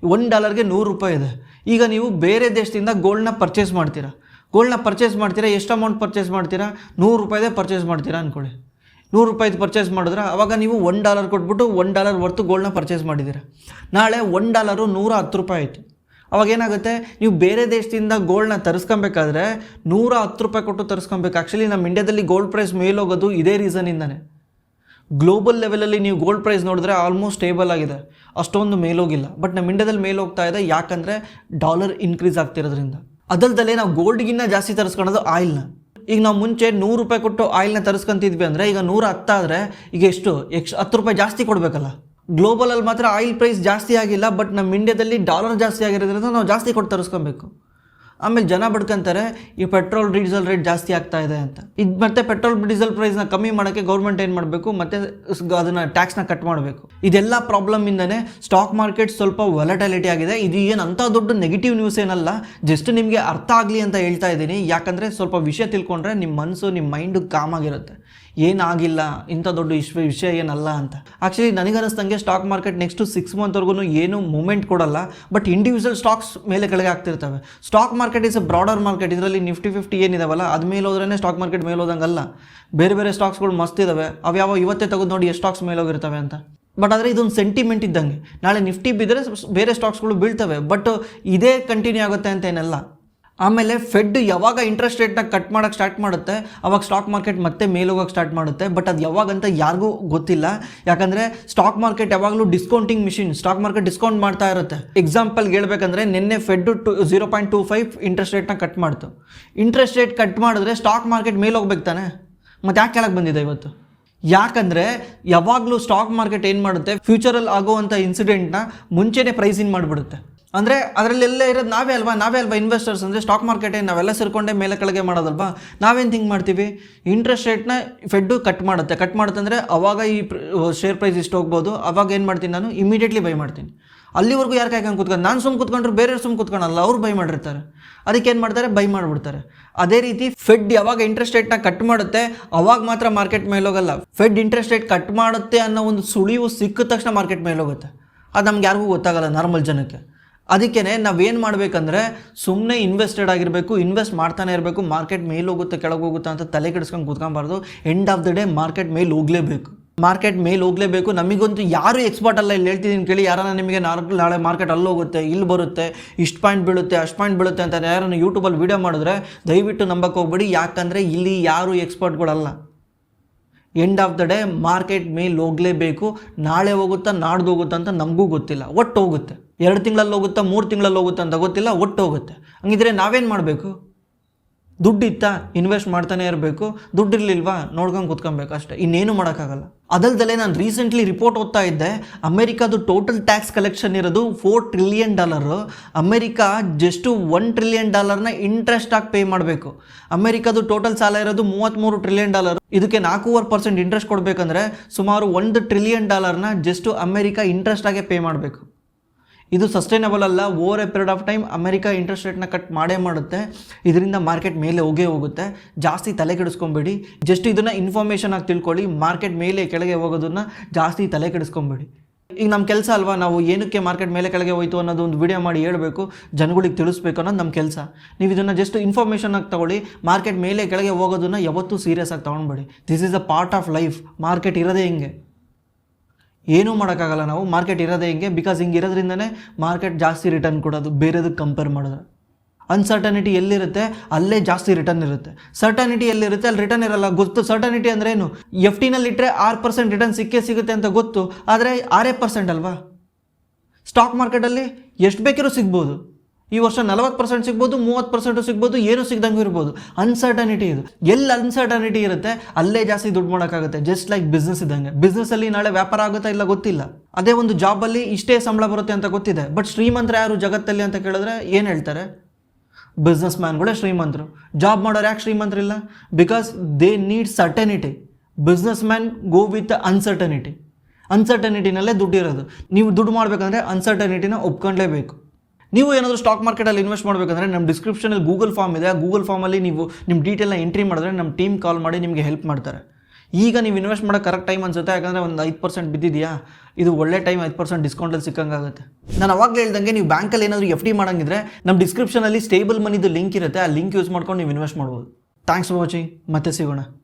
$1ಗೆ $100 ಇದೆ. ಈಗ ನೀವು ಬೇರೆ ದೇಶದಿಂದ ಗೋಲ್ಡ್ನ ಪರ್ಚೇಸ್ ಮಾಡ್ತೀರಾ, ಎಷ್ಟು ಅಮೌಂಟ್ ಪರ್ಚೇಸ್ ಮಾಡ್ತೀರಾ? $100 ಪರ್ಚೇಸ್ ಮಾಡ್ತೀರಾ ಅಂದ್ಕೊಳ್ಳಿ. $100 ಪರ್ಚೇಸ್ ಮಾಡಿದ್ರೆ ಅವಾಗ ನೀವು $1 ಕೊಟ್ಬಿಟ್ಟು $1 ವರ್ತು ಗೋಲ್ಡ್ನ ಪರ್ಚೇಸ್ ಮಾಡಿದ್ದೀರಾ. ನಾಳೆ $1 $110 ಆಯಿತು. ಅವಾಗ ಏನಾಗುತ್ತೆ, ನೀವು ಬೇರೆ ದೇಶದಿಂದ ಗೋಲ್ಡ್ನ ತರಿಸ್ಕೊಬೇಕಾದ್ರೆ $110 ಕೊಟ್ಟು ತರಿಸ್ಕೊಬೇಕು. ಆ್ಯಕ್ಚುಲಿ ನಮ್ಮ ಇಂಡಿಯಾದಲ್ಲಿ ಗೋಲ್ಡ್ ಪ್ರೈಸ್ ಮೇಲೋಗೋದು ಇದೇ ರೀಸನಿಂದನೇ. ಗ್ಲೋಬಲ್ ಲೆವೆಲಲ್ಲಿ ನೀವು ಗೋಲ್ಡ್ ಪ್ರೈಸ್ ನೋಡಿದ್ರೆ ಆಲ್ಮೋಸ್ಟ್ ಸ್ಟೇಬಲ್ ಆಗಿದೆ, ಅಷ್ಟೊಂದು ಮೇಲೋಗಿಲ್ಲ. ಬಟ್ ನಮ್ಮ ಇಂಡಿಯಾದಲ್ಲಿ ಮೇಲೋಗ್ತಾ ಇದೆ, ಯಾಕಂದರೆ ಡಾಲರ್ ಇನ್ಕ್ರೀಸ್ ಆಗ್ತಿರೋದ್ರಿಂದ. ಅದಲ್ದಲ್ಲೇ ನಾವು ಗೋಲ್ಡ್ಗಿನ್ನ ಜಾಸ್ತಿ ತರಿಸ್ಕೊಳೋದು ಆಯಿಲ್ನ. ಈಗ ನಾವು ಮುಂಚೆ $100 ಕೊಟ್ಟು ಆಯಿಲ್ನ ತರಿಸ್ಕೊತಿದ್ವಿ ಅಂದರೆ ಈಗ 110 ಆದರೆ ಈಗ ಎಷ್ಟು $10 ಜಾಸ್ತಿ ಕೊಡಬೇಕಲ್ಲ. ಗ್ಲೋಬಲಲ್ಲಿ ಮಾತ್ರ ಆಯಿಲ್ ಪ್ರೈಸ್ ಜಾಸ್ತಿ ಆಗಿಲ್ಲ, ಬಟ್ ನಮ್ಮ ಇಂಡಿಯಾದಲ್ಲಿ ಡಾಲರ್ ಜಾಸ್ತಿ ಆಗಿರೋದ್ರಿಂದ ನಾವು ಜಾಸ್ತಿ ಕೊಟ್ಟು ತರಿಸ್ಕೊಬೇಕು. ಆಮೇಲೆ ಜನ ಬಡ್ಕೊಂತಾರೆ ಈ ಪೆಟ್ರೋಲ್ ಡೀಸೆಲ್ ರೇಟ್ ಜಾಸ್ತಿ ಆಗ್ತಾ ಇದೆ ಅಂತ. ಇದು ಮತ್ತೆ ಪೆಟ್ರೋಲ್ ಡೀಸೆಲ್ ಪ್ರೈಸ್ನ ಕಮ್ಮಿ ಮಾಡೋಕ್ಕೆ ಗೌರ್ಮೆಂಟ್ ಏನು ಮಾಡಬೇಕು, ಮತ್ತೆ ಅದನ್ನು ಟ್ಯಾಕ್ಸ್ನ ಕಟ್ ಮಾಡಬೇಕು. ಇದೆಲ್ಲ ಪ್ರಾಬ್ಲಮಿಂದನೇ ಸ್ಟಾಕ್ ಮಾರ್ಕೆಟ್ ಸ್ವಲ್ಪ ವಾಲಟೈಲಿಟಿ ಆಗಿದೆ. ಇದು ಏನು ಅಂಥ ದೊಡ್ಡ ನೆಗೆಟಿವ್ ನ್ಯೂಸ್ ಏನಲ್ಲ, ಜಸ್ಟ್ ನಿಮಗೆ ಅರ್ಥ ಆಗಲಿ ಅಂತ ಹೇಳ್ತಾ ಇದ್ದೀನಿ. ಯಾಕಂದರೆ ಸ್ವಲ್ಪ ವಿಷಯ ತಿಳ್ಕೊಂಡ್ರೆ ನಿಮ್ಮ ಮನಸ್ಸು ನಿಮ್ಮ ಮೈಂಡು ಕಾಮ್ ಆಗಿರುತ್ತೆ, ಏನಾಗಿಲ್ಲ ಇಂಥ ದೊಡ್ಡ ವಿಷಯ ಏನಲ್ಲ ಅಂತ. ಆ್ಯಕ್ಚುಲಿ ನನಗನ್ನಿಸ್ದಂಗೆ ಸ್ಟಾಕ್ ಮಾರ್ಕೆಟ್ ನೆಕ್ಸ್ಟು 6 ಮಂತ್ವರೆಗೂ ಏನು ಮೂಮೆಂಟ್ ಕೊಡಲ್ಲ, ಬಟ್ ಇಂಡಿವಿಜುವಲ್ ಸ್ಟಾಕ್ಸ್ ಮೇಲೆ ಕೆಳಗೆ ಆಗ್ತಿರ್ತವೆ. Stock market is a broader market. ಇದರಲ್ಲಿ ನಿಫ್ಟಿ 50 ಏನಿದಾವಲ್ಲ ಅದು ಮೇಲೆ ಹೋದ್ರೇ ಸ್ಟಾಕ್ ಮಾರ್ಕೆಟ್ ಮೇಲೆ ಹೋದಂಗಲ್ಲ. ಬೇರೆ ಬೇರೆ ಸ್ಟಾಕ್ಸ್ಗಳು ಮಸ್ತ್ ಇದಾವೆ, ಅವ್ಯಾವ ಇವತ್ತೇ ತೆಗೆದು ನೋಡಿ ಎಷ್ಟು ಸ್ಟಾಕ್ಸ್ ಮೇಲೆ ಹೋಗಿರ್ತವೆ ಅಂತ. ಬಟ್ ಆದರೆ ಇದೊಂದು ಸೆಂಟಿಮೆಂಟ್ ಇದ್ದಂಗೆ, ನಾಳೆ ನಿಫ್ಟಿ ಬಿದ್ದರೆ ಬೇರೆ ಸ್ಟಾಕ್ಸ್ಗಳು ಬೀಳ್ತವೆ, ಬಟ್ ಇದೇ ಕಂಟಿನ್ಯೂ ಆಗುತ್ತೆ ಅಂತ ಏನಲ್ಲ. ಆಮೇಲೆ ಫೆಡ್ ಯಾವಾಗ ಇಂಟ್ರೆಸ್ಟ್ ರೇಟ್ನ ಕಟ್ ಮಾಡೋಕ್ಕೆ ಸ್ಟಾರ್ಟ್ ಮಾಡುತ್ತೆ ಅವಾಗ ಸ್ಟಾಕ್ ಮಾರ್ಕೆಟ್ ಮತ್ತೆ ಮೇಲೆ ಹೋಗೋಕ್ಕೆ ಸ್ಟಾರ್ಟ್ ಮಾಡುತ್ತೆ. ಬಟ್ ಅದು ಯಾವಾಗಂತ ಯಾರಿಗೂ ಗೊತ್ತಿಲ್ಲ. ಯಾಕಂದರೆ ಸ್ಟಾಕ್ ಮಾರ್ಕೆಟ್ ಯಾವಾಗಲೂ discounting machine, stock market discount ಮಾಡ್ತಾ ಇರುತ್ತೆ. ಎಕ್ಸಾಂಪಲ್ಗೆ ಹೇಳ್ಬೇಕಂದ್ರೆ ನಿನ್ನೆ ಫೆಡ್ 0.25 ಇಂಟ್ರೆಸ್ಟ್ ರೇಟ್ನ ಕಟ್ ಮಾಡ್ತು. ಇಂಟ್ರೆಸ್ಟ್ ರೇಟ್ ಕಟ್ ಮಾಡಿದ್ರೆ ಸ್ಟಾಕ್ ಮಾರ್ಕೆಟ್ ಮೇಲೆ ಹೋಗ್ಬೇಕು ತಾನೆ, ಮತ್ತು ಯಾಕೆ ಕೆಳಗೆ ಬಂದಿದೆ ಇವತ್ತು? ಯಾಕಂದರೆ ಯಾವಾಗಲೂ ಸ್ಟಾಕ್ ಮಾರ್ಕೆಟ್ ಏನು ಮಾಡುತ್ತೆ, ಫ್ಯೂಚರಲ್ಲಿ ಆಗೋವಂಥ ಇನ್ಸಿಡೆಂಟ್ನ ಮುಂಚೆನೇ ಪ್ರೈಸಿಂಗ್ ಮಾಡಿಬಿಡುತ್ತೆ. ಅಂದರೆ ಅದರಲ್ಲೆಲ್ಲ ಇರೋದು ನಾವೇ ಅಲ್ವಾ ಇನ್ವೆಸ್ಟರ್ಸ್. ಅಂದರೆ ಸ್ಟಾಕ್ ಮಾರ್ಕೆಟೇ ನಾವೆಲ್ಲ ಸೇರಿಕೊಂಡೇ ಮೇಲೆ ಕೆಳಗೆ ಮಾಡೋದಲ್ವಾ. ನಾವೇನು ಥಿಂಕ್ ಮಾಡ್ತೀವಿ, ಇಂಟ್ರೆಸ್ಟ್ ರೇಟ್ನ ಫೆಡ್ಡು ಕಟ್ ಮಾಡುತ್ತೆ ಅಂದರೆ ಅವಾಗ ಈ ಶೇರ್ ಪ್ರೈಸ್ ಇಷ್ಟು ಹೋಗ್ಬೋದು, ಅವಾಗ ಏನು ಮಾಡ್ತೀನಿ ನಾನು ಇಮಿಡಿಯೇಟ್ಲಿ ಬೈ ಮಾಡ್ತೀನಿ. ಅಲ್ಲಿವರೆಗೂ ಯಾರು ಕಾಯ್ಕೊಂಡು ಕೂತ್ಕೊಂಡು ನಾನು ಸುಮ್ಮ ಕೂತ್ಕೊಂಡ್ರು ಬೇರೆಯವ್ರು ಸುಮ್ಮ ಕೂತ್ಕೊಳ್ಳಲ್ಲ, ಅವ್ರು ಬೈ ಮಾಡಿರ್ತಾರೆ. ಅದಕ್ಕೆ ಏನು ಮಾಡ್ತಾರೆ, ಬೈ ಮಾಡಿಬಿಡ್ತಾರೆ. ಅದೇ ರೀತಿ ಫೆಡ್ ಯಾವಾಗ ಇಂಟ್ರೆಸ್ಟ್ ರೇಟ್ನ ಕಟ್ ಮಾಡುತ್ತೆ ಅವಾಗ ಮಾತ್ರ ಮಾರ್ಕೆಟ್ ಮೇಲೆ ಹೋಗಲ್ಲ. ಫೆಡ್ ಇಂಟ್ರೆಸ್ಟ್ ರೇಟ್ ಕಟ್ ಮಾಡುತ್ತೆ ಅನ್ನೋ ಒಂದು ಸುಳಿವು ಸಿಕ್ಕಿದ ತಕ್ಷಣ ಮಾರ್ಕೆಟ್ ಮೇಲೆ ಹೋಗುತ್ತೆ. ಅದು ನಮ್ಗೆ ಯಾರಿಗೂ ಗೊತ್ತಾಗಲ್ಲ, ನಾರ್ಮಲ್ ಜನಕ್ಕೆ. ಅದಕ್ಕೇ ನಾವೇನು ಮಾಡಬೇಕಂದ್ರೆ ಸುಮ್ಮನೆ ಇನ್ವೆಸ್ಟೆಡ್ ಆಗಿರಬೇಕು, ಇನ್ವೆಸ್ಟ್ ಮಾಡ್ತಾನೆ ಇರಬೇಕು. ಮಾರ್ಕೆಟ್ ಮೇಲೆ ಹೋಗುತ್ತೆ ಕೆಳಗೆ ಹೋಗುತ್ತೆ ಅಂತ ತಲೆ ಕೆಡಿಸ್ಕೊಂಡು ಕೂತ್ಕೊಬಾರ್ದು. End of the day market ಮೇಲೆ ಹೋಗಲೇಬೇಕು. ನಮಗಂತೂ ಯಾರು ಎಕ್ಸ್ಪರ್ಟ್ ಅಲ್ಲ. ಇಲ್ಲಿ ಹೇಳ್ತಿದ್ದೀನಿ ಕೇಳಿ, ಯಾರನ್ನ ನಿಮಗೆ ನಾಳೆ ಮಾರ್ಕೆಟ್ ಅಲ್ಲಿ ಹೋಗುತ್ತೆ, ಇಲ್ಲಿ ಬರುತ್ತೆ, ಇಷ್ಟು ಪಾಯಿಂಟ್ ಬೀಳುತ್ತೆ, ಅಷ್ಟು ಪಾಯಿಂಟ್ ಬೀಳುತ್ತೆ ಅಂತ ಯಾರನ್ನು ಯೂಟ್ಯೂಬಲ್ಲಿ ವೀಡಿಯೋ ಮಾಡಿದ್ರೆ ದಯವಿಟ್ಟು ನಂಬಕ್ಕೆ ಹೋಗ್ಬೇಡಿ. ಯಾಕಂದರೆ ಇಲ್ಲಿ ಯಾರು ಎಕ್ಸ್ಪರ್ಟ್ಗಳಲ್ಲ. End of the day market ಮೇಲೆ ಹೋಗಲೇಬೇಕು. ನಾಳೆ ಹೋಗುತ್ತಾ ನಾಡ್ದು ಹೋಗುತ್ತಾ ಅಂತ ನಮಗೂ ಗೊತ್ತಿಲ್ಲ, ಒಟ್ಟು ಹೋಗುತ್ತೆ. 2 ತಿಂಗಳಲ್ಲಿ ಹೋಗುತ್ತಾ 3 ತಿಂಗಳಲ್ಲಿ ಹೋಗುತ್ತಾ ಅಂತ ಗೊತ್ತಿಲ್ಲ, ಒಟ್ಟು ಹೋಗುತ್ತೆ. ಹಂಗಿದ್ರೆ ನಾವೇನು ಮಾಡಬೇಕು? ದುಡ್ಡಿತ್ತಾ ಇನ್ವೆಸ್ಟ್ ಮಾಡ್ತಾನೆ ಇರಬೇಕು, ದುಡ್ಡಿರಲಿಲ್ವಾ ನೋಡ್ಕೊಂಡು ಕೂತ್ಕೊಬೇಕು ಅಷ್ಟೇ, ಇನ್ನೇನು ಮಾಡೋಕ್ಕಾಗಲ್ಲ. ಅದಲ್ದಲ್ಲೇ ನಾನು ರೀಸೆಂಟ್ಲಿ ರಿಪೋರ್ಟ್ ಓದ್ತಾ ಇದ್ದೆ, ಅಮೆರಿಕಾದು ಟೋಟಲ್ ಟ್ಯಾಕ್ಸ್ ಕಲೆಕ್ಷನ್ ಇರೋದು $4 trillion. America just $1 trillion interest ಆಗಿ ಪೇ ಮಾಡಬೇಕು. ಅಮೆರಿಕಾದು ಟೋಟಲ್ ಸಾಲ ಇರೋದು $33 ಟ್ರಿಲಿಯನ್. ಇದಕ್ಕೆ 4.5% ಇಂಟ್ರೆಸ್ಟ್ ಕೊಡಬೇಕಂದ್ರೆ ಸುಮಾರು $1 ಟ್ರಿಲಿಯನ್ ಜಸ್ಟು ಅಮೆರಿಕಾ ಇಂಟ್ರೆಸ್ಟ್ ಆಗೇ ಪೇ ಮಾಡಬೇಕು. ಇದು ಸಸ್ಟೈನಬಲ್ ಅಲ್ಲ. Over a period of time America interest ರೇಟ್ನ ಕಟ್ ಮಾಡೇ ಮಾಡುತ್ತೆ. ಇದರಿಂದ ಮಾರ್ಕೆಟ್ ಮೇಲೆ ಹೋಗುತ್ತೆ. ಜಾಸ್ತಿ ತಲೆ ಕೆಡಿಸ್ಕೊಬೇಡಿ. ಜಸ್ಟ್ ಇದನ್ನು ಇನ್ಫಾರ್ಮೇಷನ್ ಆಗಿ ತಿಳ್ಕೊಳ್ಳಿ. ಮಾರ್ಕೆಟ್ ಮೇಲೆ ಕೆಳಗೆ ಹೋಗೋದನ್ನು ಜಾಸ್ತಿ ತಲೆ ಕೆಡಿಸ್ಕೊಬೇಡಿ. ಈಗ ನಮ್ಮ ಕೆಲಸ ಅಲ್ವಾ, ನಾವು ಏನಕ್ಕೆ ಮಾರ್ಕೆಟ್ ಮೇಲೆ ಕೆಳಗೆ ಹೋಯ್ತು ಅನ್ನೋದು ಒಂದು ವಿಡಿಯೋ ಮಾಡಿ ಹೇಳಬೇಕು, ಜನಗಳಿಗೆ ತಿಳಿಸ್ಬೇಕು ಅನ್ನೋದು ನಮ್ಮ ಕೆಲಸ. ನೀವು ಇದನ್ನು ಜಸ್ಟ್ ಇನ್ಫಾರ್ಮೇಷನ್ ಆಗಿ ತಗೊಳ್ಳಿ. ಮಾರ್ಕೆಟ್ ಮೇಲೆ ಕೆಳಗೆ ಹೋಗೋದನ್ನು ಯಾವತ್ತೂ ಸೀರಿಯಸ್ ಆಗಿ ತೊಗೊಳ್ಬೇಡಿ. This is a part of life. Market ಇರೋದೇ ಹಿಂಗೆ, ಏನೂ ಮಾಡೋಕ್ಕಾಗಲ್ಲ ನಾವು. ಮಾರ್ಕೆಟ್ ಇರೋದೇ ಹಿಂಗೆ. ಬಿಕಾಸ್ ಹಿಂಗೆ ಇರೋದ್ರಿಂದನೇ ಮಾರ್ಕೆಟ್ ಜಾಸ್ತಿ ರಿಟರ್ನ್ ಕೊಡೋದು ಬೇರೆದಕ್ಕೆ ಕಂಪೇರ್ ಮಾಡಿದ್ರೆ. ಅನ್ಸರ್ಟನಿಟಿ ಎಲ್ಲಿರುತ್ತೆ ಅಲ್ಲೇ ಜಾಸ್ತಿ ರಿಟರ್ನ್ ಇರುತ್ತೆ. ಸರ್ಟನಿಟಿ ಎಲ್ಲಿರುತ್ತೆ ಅಲ್ಲಿ ರಿಟರ್ನ್ ಇರಲ್ಲ. ಗೊತ್ತು ಸರ್ಟನಿಟಿ ಅಂದ್ರೆ ಏನು? FDನಲ್ಲಿ ಇಟ್ಟರೆ 6% ರಿಟರ್ನ್ ಸಿಗುತ್ತೆ ಅಂತ ಗೊತ್ತು, ಆದರೆ 6% ಅಲ್ವಾ. ಸ್ಟಾಕ್ ಮಾರ್ಕೆಟಲ್ಲಿ ಎಷ್ಟು ಬೇಕಿರೋ ಸಿಗ್ಬೋದು. ಈ ವರ್ಷ 40% ಸಿಗ್ಬೋದು, 30% ಸಿಗ್ಬೋದು, ಏನೂ ಸಿಗ್ದಂಗೂ ಇರ್ಬೋದು. ಅನ್ಸರ್ಟನಿಟಿ ಇದು. ಎಲ್ಲಿ ಅನ್ಸರ್ಟನಿಟಿ ಇರುತ್ತೆ ಅಲ್ಲೇ ಜಾಸ್ತಿ ದುಡ್ಡು ಮಾಡೋಕ್ಕಾಗುತ್ತೆ. ಜಸ್ಟ್ ಲೈಕ್ ಬಿಸ್ನೆಸ್ ಇದ್ದಂಗೆ. ಬಿಸ್ನೆಸ್ಸಲ್ಲಿ ನಾಳೆ ವ್ಯಾಪಾರ ಆಗುತ್ತಾ ಇಲ್ಲ ಗೊತ್ತಿಲ್ಲ. ಅದೇ ಒಂದು ಜಾಬಲ್ಲಿ ಇಷ್ಟೇ ಸಂಬಳ ಬರುತ್ತೆ ಅಂತ ಗೊತ್ತಿದೆ. ಬಟ್ ಶ್ರೀಮಂತರ ಯಾರು ಜಗತ್ತಲ್ಲಿ ಅಂತ ಕೇಳಿದ್ರೆ ಏನು ಹೇಳ್ತಾರೆ? ಬಿಸ್ನೆಸ್ ಮ್ಯಾನ್ಗಳೇ ಶ್ರೀಮಂತರು. ಜಾಬ್ ಮಾಡೋರು ಯಾಕೆ ಶ್ರೀಮಂತರಿಲ್ಲ? Because they need certainty. Business man go with uncertainty. ಅನ್ಸರ್ಟನಿಟಿನಲ್ಲೇ ದುಡ್ಡಿರೋದು. ನೀವು ದುಡ್ಡು ಮಾಡಬೇಕಂದ್ರೆ ಅನ್ಸರ್ಟನಿಟಿನ ಒಪ್ಕೊಂಡ್ಲೇಬೇಕು. ನೀವು ಏನಾದರೂ ಸ್ಟಾಕ್ ಮಾರ್ಕೆಟಲ್ಲಿ ಇನ್ವೆಸ್ಟ್ ಮಾಡಬೇಕಂದ್ರೆ ನಮ್ಮ ಡಿಸ್ಕ್ರಿಪ್ಷನಲ್ಲಿ ಗೂಗಲ್ ಫಾರ್ಮ್ ಇದೆ. ಆ ಗೂಗಲ್ ಫಾರ್ಮಲ್ಲಿ ನೀವು ನಿಮ್ಮ ಡೀಟೇಲ್ನ ಎಂಟ್ರಿ ಮಾಡಿದ್ರೆ ನಮ್ಮ ಟೀಮ್ ಕಾಲ್ ಮಾಡಿ ನಿಮಗೆ ಹೆಲ್ಪ್ ಮಾಡ್ತಾರೆ. ಈಗ ನೀವು ಇನ್ವೆಸ್ಟ್ ಮಾಡೋಕ್ಕೆ ಕರೆಕ್ಟ್ ಟೈಮ್ ಅನ್ಸುತ್ತೆ. ಯಾಕಂದರೆ ಒಂದು 5% ಬಿದ್ದಿದೆಯಾ, ಇದು ಒಳ್ಳೆ ಟೈಮ್. 5% ಡಿಸ್ಕೌಂಟಲ್ಲಿ ಸಿಕ್ಕಂಗಾಗುತ್ತೆ. ನಾನು ಅವಾಗಲೇ ಹೇಳ್ದಂಗೆ ನೀವು ಬ್ಯಾಂಕಲ್ಲಿ ಏನಾದರೂ FD ಮಾಡೋಂಗಿದ್ರೆ ನಮ್ಮ ಡಿಸ್ಕ್ರಿಪ್ಷನಲ್ಲಿ ಸ್ಟೇಬಲ್ ಮನಿದು ಲಿಂಕ್ ಇರುತ್ತೆ. ಆ ಲಿಂಕ್ ಯೂಸ್ ಮಾಡ್ಕೊಂಡು ನೀವು ಇನ್ವೆಸ್ಟ್ ಮಾಡ್ಬೋದು. Thanks for watching. ಮತ್ತೆ ಸಿಗೋಣ.